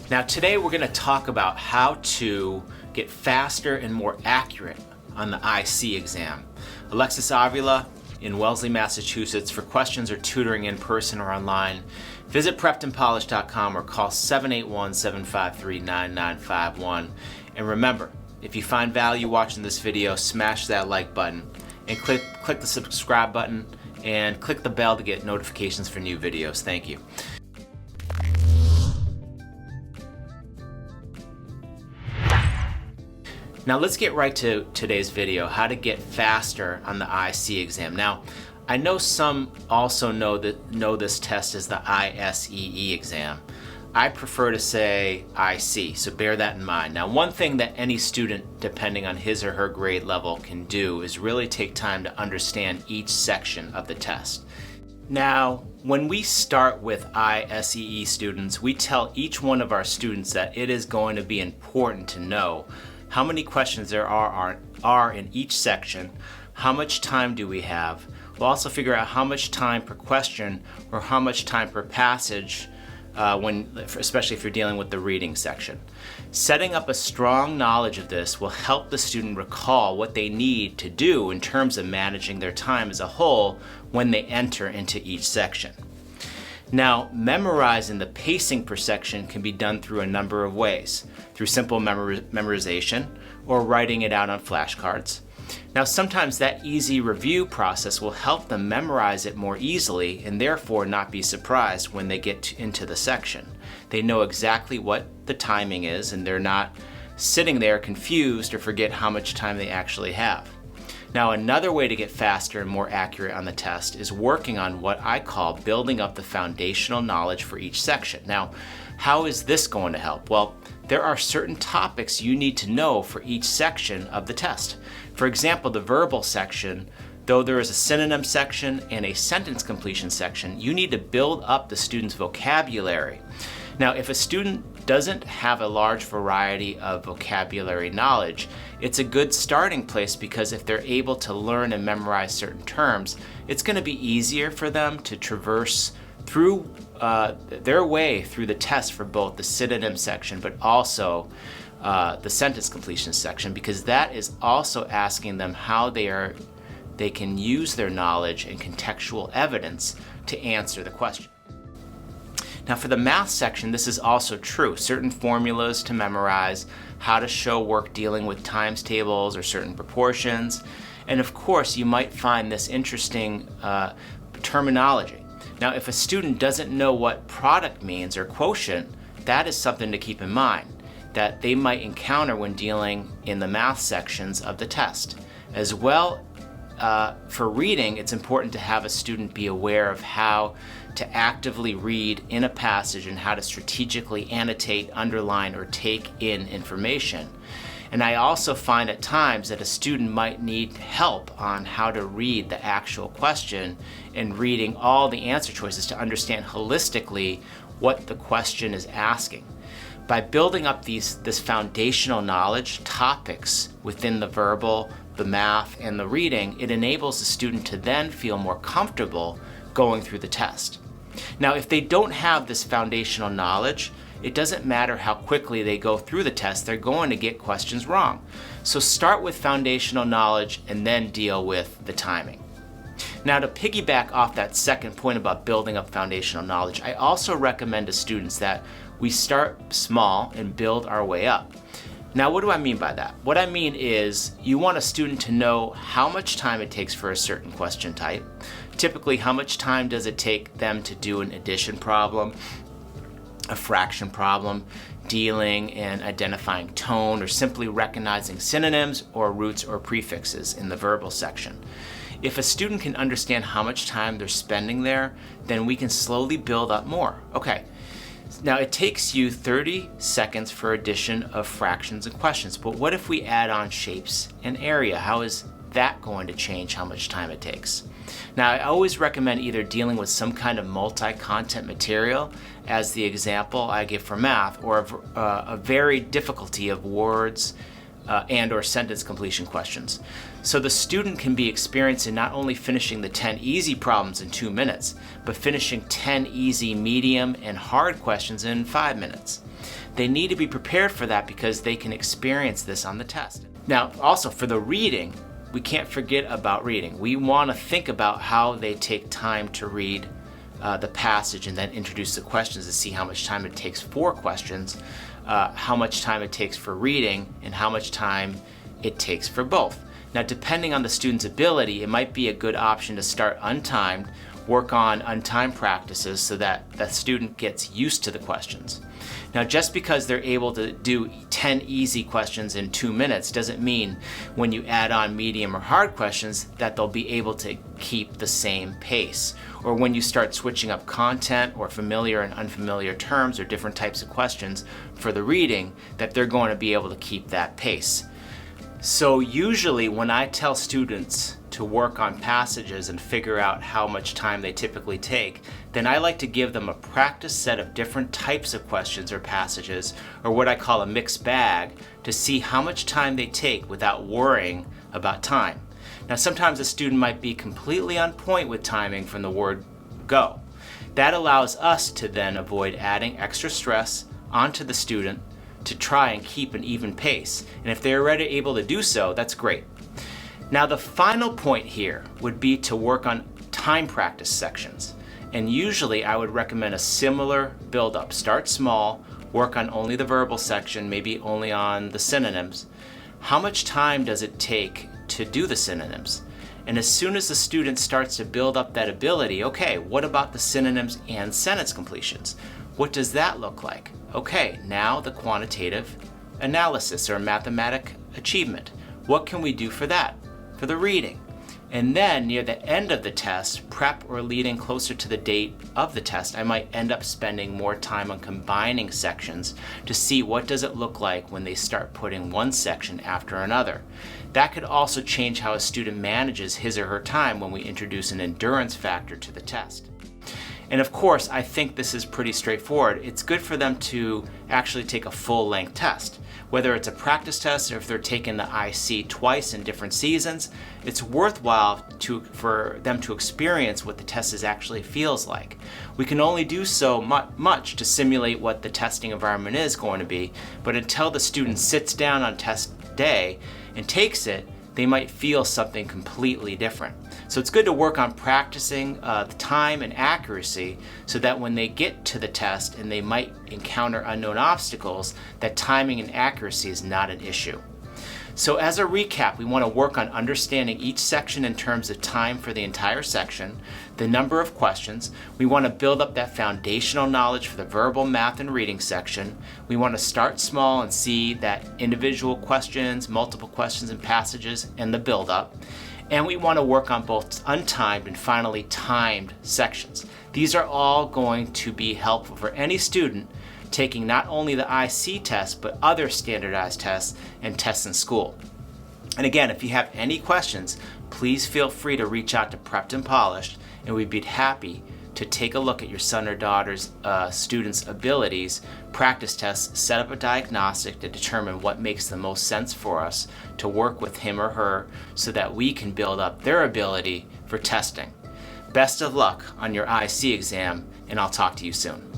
Now today we're going to talk about how to get faster and more accurate on the ISEE exam. Alexis Avila in Wellesley, Massachusetts. For questions or tutoring in person or online, visit preptandpolished.com or call 781-753-9951. And remember, if you find value watching this video, smash that like button and click the subscribe button and click the bell to get notifications for new videos. Thank you. Now let's get right to today's video, how to get faster on the ISEE exam. Now, I know some also know this test as the ISEE exam. I prefer to say ISEE, so bear that in mind. Now, one thing that any student, depending on his or her grade level, can do is really take time to understand each section of the test. Now, when we start with ISEE students, we tell each one of our students that it is going to be important to know how many questions there are in each section, how much time do we have. We'll also figure out how much time per question or how much time per passage, especially if you're dealing with the reading section. Setting up a strong knowledge of this will help the student recall what they need to do in terms of managing their time as a whole when they enter into each section. Now, memorizing the pacing per section can be done through a number of ways, through simple memorization or writing it out on flashcards. Now, sometimes that easy review process will help them memorize it more easily and therefore not be surprised when they get into the section. They know exactly what the timing is and they're not sitting there confused or forget how much time they actually have. Now, another way to get faster and more accurate on the test is working on what I call building up the foundational knowledge for each section. Now, how is this going to help? Well, there are certain topics you need to know for each section of the test. For example, the verbal section, though there is a synonym section and a sentence completion section, you need to build up the student's vocabulary. Now, if a student doesn't have a large variety of vocabulary knowledge, it's a good starting place because if they're able to learn and memorize certain terms, it's going to be easier for them to traverse through their way through the test for both the synonym section but also the sentence completion section, because that is also asking them how they can use their knowledge and contextual evidence to answer the question. Now, for the math section, this is also true. Certain formulas to memorize, how to show work dealing with times tables or certain proportions, and of course you might find this interesting terminology. Now, if a student doesn't know what product means or quotient, that is something to keep in mind that they might encounter when dealing in the math sections of the test. As well, for reading, it's important to have a student be aware of how to actively read in a passage and how to strategically annotate, underline, or take in information. And I also find at times that a student might need help on how to read the actual question and reading all the answer choices to understand holistically what the question is asking. By building up this foundational knowledge, topics within the verbal, the math, and the reading, it enables the student to then feel more comfortable going through the test. Now, if they don't have this foundational knowledge, it doesn't matter how quickly they go through the test, they're going to get questions wrong. So start with foundational knowledge and then deal with the timing. Now, to piggyback off that second point about building up foundational knowledge, I also recommend to students that we start small and build our way up. Now, what do I mean by that? What I mean is you want a student to know how much time it takes for a certain question type. Typically, how much time does it take them to do an addition problem, a fraction problem, dealing and identifying tone, or simply recognizing synonyms or roots or prefixes in the verbal section. If a student can understand how much time they're spending there, then we can slowly build up more. Okay, now it takes you 30 seconds for addition of fractions and questions, but what if we add on shapes and area? How is that going to change how much time it takes? Now, I always recommend either dealing with some kind of multi-content material, as the example I give for math, or a varied difficulty of words, and or sentence completion questions. So the student can be experiencing not only finishing the 10 easy problems in 2 minutes, but finishing 10 easy, medium, and hard questions in 5 minutes. They need to be prepared for that because they can experience this on the test. Now, also for the reading, we can't forget about reading. We want to think about how they take time to read the passage and then introduce the questions to see how much time it takes for questions, how much time it takes for reading, and how much time it takes for both. Now, depending on the student's ability, it might be a good option to start untimed, work on untimed practices so that the student gets used to the questions. Now, just because they're able to do 10 easy questions in 2 minutes doesn't mean when you add on medium or hard questions that they'll be able to keep the same pace. Or when you start switching up content or familiar and unfamiliar terms or different types of questions for the reading, that they're going to be able to keep that pace. So usually when I tell students to work on passages and figure out how much time they typically take, then I like to give them a practice set of different types of questions or passages, or what I call a mixed bag, to see how much time they take without worrying about time. Now, sometimes a student might be completely on point with timing from the word go. That allows us to then avoid adding extra stress onto the student to try and keep an even pace. And if they're already able to do so, that's great. Now, the final point here would be to work on time practice sections. And usually I would recommend a similar build-up. Start small, work on only the verbal section, maybe only on the synonyms. How much time does it take to do the synonyms? And as soon as the student starts to build up that ability, okay, what about the synonyms and sentence completions? What does that look like? Okay, now the quantitative analysis or mathematic achievement. What can we do for that? For the reading. And then near the end of the test, prep or leading closer to the date of the test, I might end up spending more time on combining sections to see what does it look like when they start putting one section after another. That could also change how a student manages his or her time when we introduce an endurance factor to the test. And of course, I think this is pretty straightforward. It's good for them to actually take a full-length test. Whether it's a practice test or if they're taking the ISEE twice in different seasons, it's worthwhile for them to experience what the test actually feels like. We can only do so much to simulate what the testing environment is going to be, but until the student sits down on test day and takes it, they might feel something completely different. So it's good to work on practicing the time and accuracy so that when they get to the test and they might encounter unknown obstacles, that timing and accuracy is not an issue. So as a recap, we want to work on understanding each section in terms of time for the entire section, the number of questions. We want to build up that foundational knowledge for the verbal, math, and reading section. We want to start small and see that individual questions, multiple questions and passages, and the build-up. And we want to work on both untimed and finally timed sections. These are all going to be helpful for any student taking not only the ISEE test, but other standardized tests and tests in school. And again, if you have any questions, please feel free to reach out to Prepped and Polished, and we'd be happy to take a look at your son or daughter's student's abilities, practice tests, set up a diagnostic to determine what makes the most sense for us to work with him or her so that we can build up their ability for testing. Best of luck on your ISEE exam, and I'll talk to you soon.